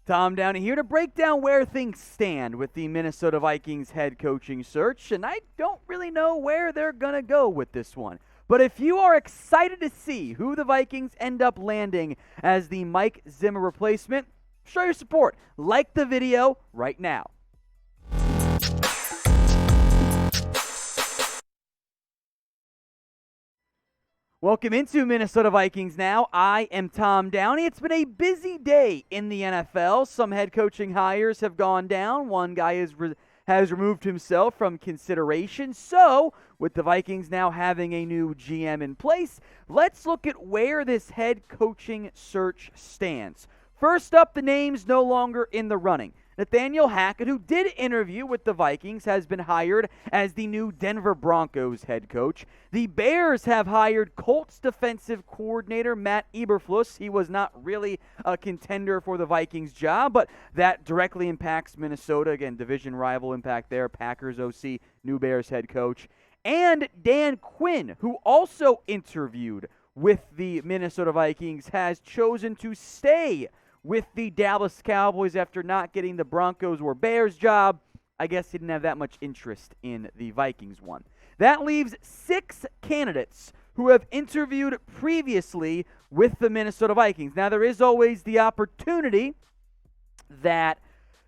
Tom Downey here to break down where things stand with the Minnesota Vikings head coaching search, and I don't really know where they're going to go with this one. But if you are excited to see who the Vikings end up landing as the Mike Zimmer replacement, show your support. Like the video right now. Welcome into Minnesota Vikings Now. I am Tom Downey. It's been a busy day in the NFL. Some head coaching hires have gone down. One guy has removed himself from consideration. So, with the Vikings now having a new GM in place, let's look at where this head coaching search stands. First up, the names no longer in the running. Nathaniel Hackett, who did interview with the Vikings, has been hired as the new Denver Broncos head coach. The Bears have hired Colts defensive coordinator Matt Eberflus. He was not really a contender for the Vikings job, but that directly impacts Minnesota. Again, division rival impact there. Packers OC, new Bears head coach. And Dan Quinn, who also interviewed with the Minnesota Vikings, has chosen to stay with the Dallas Cowboys after not getting the Broncos or Bears job. I guess he didn't have that much interest in the Vikings one. That leaves 6 candidates who have interviewed previously with the Minnesota Vikings. Now, there is always the opportunity that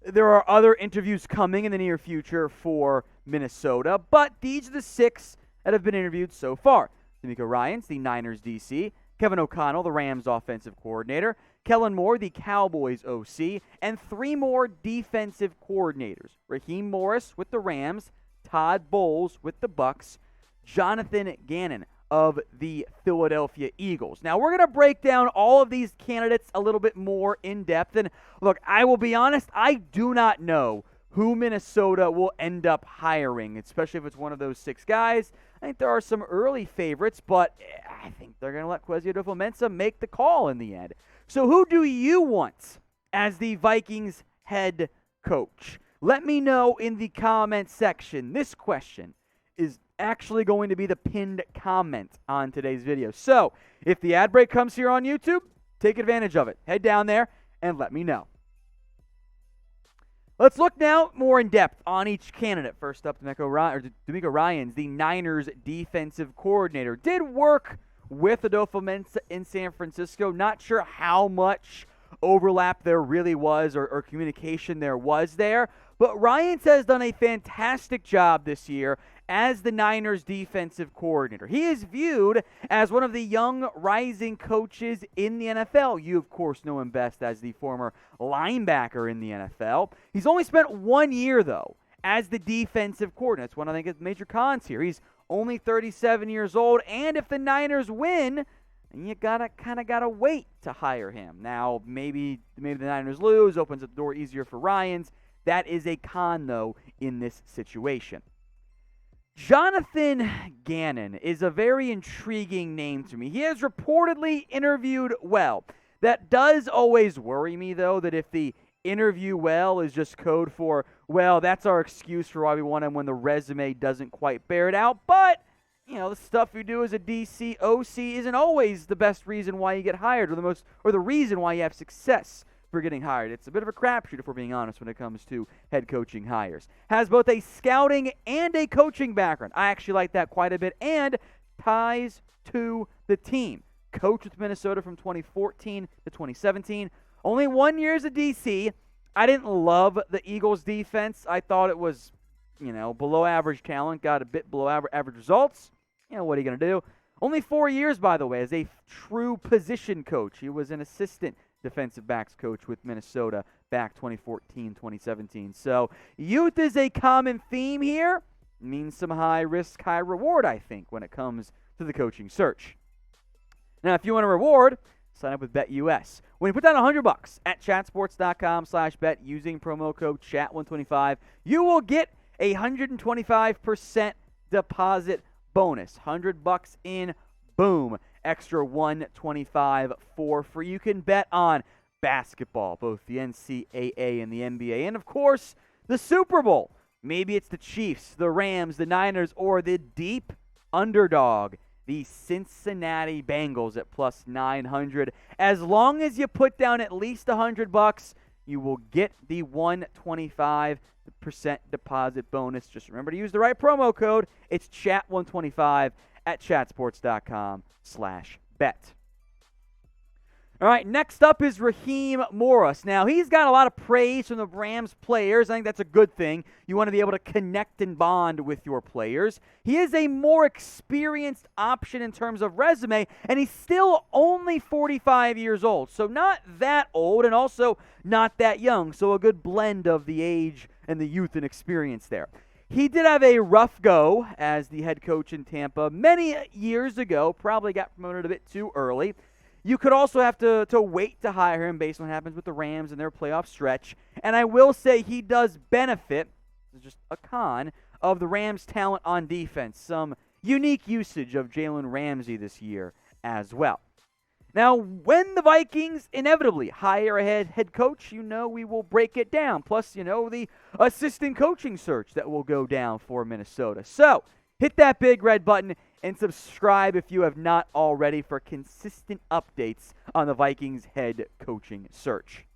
there are other interviews coming in the near future for Minnesota, but these are the 6 that have been interviewed so far. DeMeco Ryans, the Niners DC, Kevin O'Connell, the Rams offensive coordinator, Kellen Moore, the Cowboys OC, and 3 more defensive coordinators. Raheem Morris with the Rams, Todd Bowles with the Bucs, Jonathan Gannon of the Philadelphia Eagles. Now, we're going to break down all of these candidates a little bit more in depth. And look, I will be honest, I do not know who Minnesota will end up hiring, especially if it's one of those 6 guys. I think there are some early favorites, but I think they're going to let Kwesi Adofo-Mensah make the call in the end. So who do you want as the Vikings head coach? Let me know in the comment section. This question is actually going to be the pinned comment on today's video. So if the ad break comes here on YouTube, take advantage of it. Head down there and let me know. Let's look now more in depth on each candidate. First up, DeMeco Ryans, the Niners defensive coordinator, did work with Adofo-Mensah in San Francisco. Not sure how much overlap there really was or communication there was there, but Ryans has done a fantastic job this year as the Niners defensive coordinator. He is viewed as one of the young rising coaches in the NFL. You, of course, know him best as the former linebacker in the NFL. He's only spent 1 year, though, as the defensive coordinator. That's one, I think, of the major cons here. He's only 37 years old, and if the Niners win, you gotta wait to hire him. Now, maybe the Niners lose, opens up the door easier for Ryans. That is a con, though, in this situation. Jonathan Gannon is a very intriguing name to me. He has reportedly interviewed well. That does always worry me, though, that if the interview well is just code for, well, that's our excuse for why we want him when the resume doesn't quite bear it out. But, you know, the stuff you do as a DC OC isn't always the best reason why you get hired or the reason why you have success for getting hired. It's a bit of a crapshoot, if we're being honest, when it comes to head coaching hires. Has both a scouting and a coaching background. I actually like that quite a bit, and ties to the team. Coached with Minnesota from 2014 to 2017. Only 1 year as a DC. I didn't love the Eagles' defense. I thought it was, below average talent. Got a bit below average results. What are you going to do? Only 4 years, by the way, as a true position coach. He was an assistant defensive backs coach with Minnesota back 2014, 2017. So youth is a common theme here. It means some high risk, high reward, I think, when it comes to the coaching search. Now, if you want a reward, sign up with BetUS. When you put down $100 at chatsports.com/bet using promo code CHAT125, you will get a 125% deposit bonus. $100 in, boom, extra 125 for free. You can bet on basketball, both the NCAA and the NBA, and of course, the Super Bowl. Maybe it's the Chiefs, the Rams, the Niners, or the deep underdog, the Cincinnati Bengals at plus 900. As long as you put down at least $100, you will get the 125% deposit bonus. Just remember to use the right promo code. It's chat125 at chatsports.com/bet. All right, next up is Raheem Morris. Now, he's got a lot of praise from the Rams players. I think that's a good thing. You want to be able to connect and bond with your players. He is a more experienced option in terms of resume, and he's still only 45 years old. So not that old and also not that young. So a good blend of the age and the youth and experience there. He did have a rough go as the head coach in Tampa many years ago. Probably got promoted a bit too early. You could also have to wait to hire him based on what happens with the Rams and their playoff stretch. And I will say he does benefit, this is just a con, of the Rams' talent on defense. Some unique usage of Jalen Ramsey this year as well. Now, when the Vikings inevitably hire a head coach, we will break it down. Plus, the assistant coaching search that will go down for Minnesota. So, hit that big red button and subscribe if you have not already for consistent updates on the Vikings head coaching search.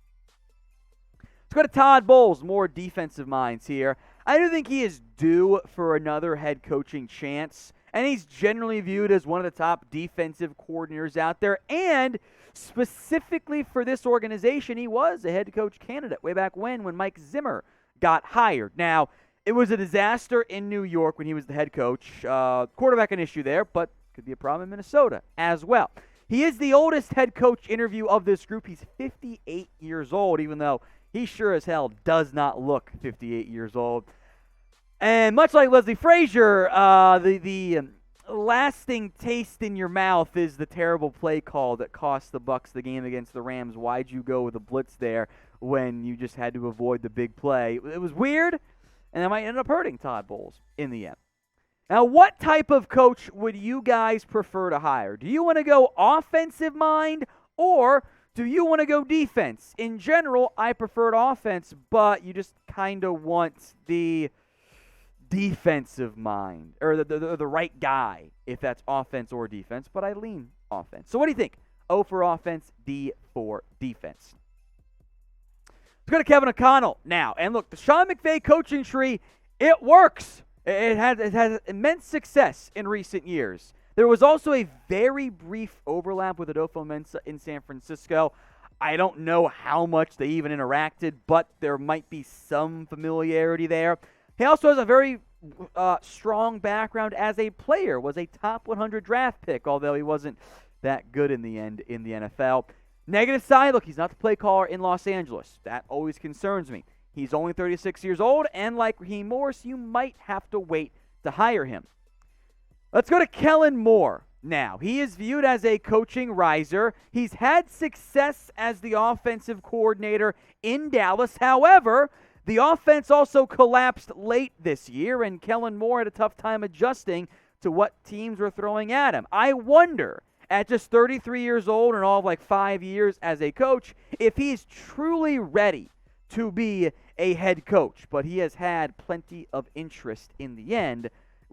Let's go to Todd Bowles, more defensive minds here. I do think he is due for another head coaching chance, and he's generally viewed as one of the top defensive coordinators out there, and specifically for this organization, he was a head coach candidate way back when Mike Zimmer got hired. Now, it was a disaster in New York when he was the head coach. Quarterback an issue there, but could be a problem in Minnesota as well. He is the oldest head coach interview of this group. He's 58 years old, even though he sure as hell does not look 58 years old. And much like Leslie Frazier, the lasting taste in your mouth is the terrible play call that cost the Bucs the game against the Rams. Why'd you go with a blitz there when you just had to avoid the big play? It was weird. And that might end up hurting Todd Bowles in the end. Now, what type of coach would you guys prefer to hire? Do you want to go offensive mind or do you want to go defense? In general, I preferred offense, but you just kind of want the defensive mind or the right guy if that's offense or defense, but I lean offense. So what do you think? O for offense, D for defense. Let's go to Kevin O'Connell now. And look, the Sean McVay coaching tree, it works. It has immense success in recent years. There was also a very brief overlap with Adolfo Mensa in San Francisco. I don't know how much they even interacted, but there might be some familiarity there. He also has a very strong background as a player, was a top 100 draft pick, although he wasn't that good in the end in the NFL. Negative side, look, he's not the play caller in Los Angeles. That always concerns me. He's only 36 years old, and like Raheem Morris, you might have to wait to hire him. Let's go to Kellen Moore now. He is viewed as a coaching riser. He's had success as the offensive coordinator in Dallas. However, the offense also collapsed late this year, and Kellen Moore had a tough time adjusting to what teams were throwing at him. I wonder, at just 33 years old and all of like 5 years as a coach, if he's truly ready to be a head coach. But he has had plenty of interest in the end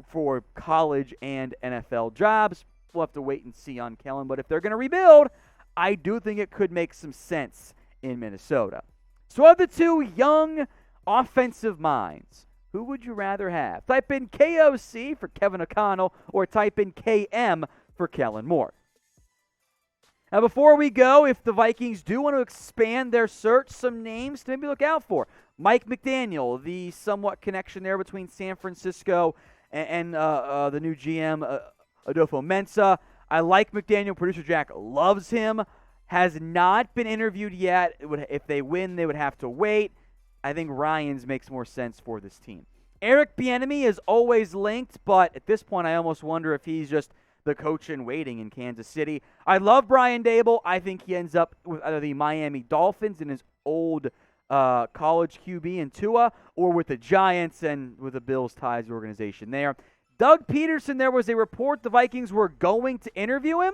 for college and NFL jobs. We'll have to wait and see on Kellen. But if they're going to rebuild, I do think it could make some sense in Minnesota. So of the two young offensive minds, who would you rather have? Type in KOC for Kevin O'Connell or type in KM for Kellen Moore. Now, before we go, if the Vikings do want to expand their search, some names to maybe look out for. Mike McDaniel, the somewhat connection there between San Francisco and the new GM, Adolfo Mensa. I like McDaniel. Producer Jack loves him. Has not been interviewed yet. If they win, they would have to wait. I think Ryans makes more sense for this team. Eric Bieniemy is always linked, but at this point, I almost wonder if he's just the coach in waiting in Kansas City. I love Brian Daboll. I think he ends up with either the Miami Dolphins and his old college QB in Tua, or with the Giants and with the Bills ties organization there. Doug Peterson, there was a report the Vikings were going to interview him.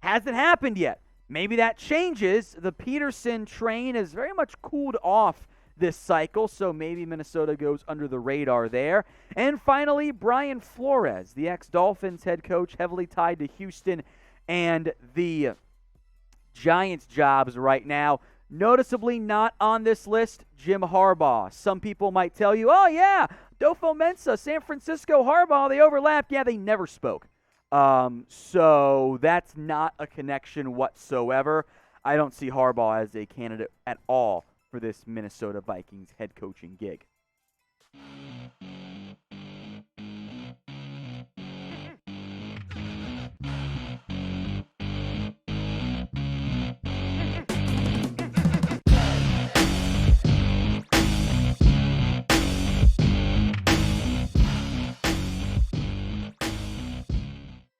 Hasn't happened yet. Maybe that changes. The Peterson train has very much cooled off this cycle, so maybe Minnesota goes under the radar there. And finally, Brian Flores, the ex-Dolphins head coach, heavily tied to Houston and the Giants jobs right now. Noticeably not on this list, Jim Harbaugh. Some people might tell you, oh, yeah, Dofo-Mensah, San Francisco, Harbaugh, they overlapped. Yeah, they never spoke. So that's not a connection whatsoever. I don't see Harbaugh as a candidate at all for this Minnesota Vikings head coaching gig.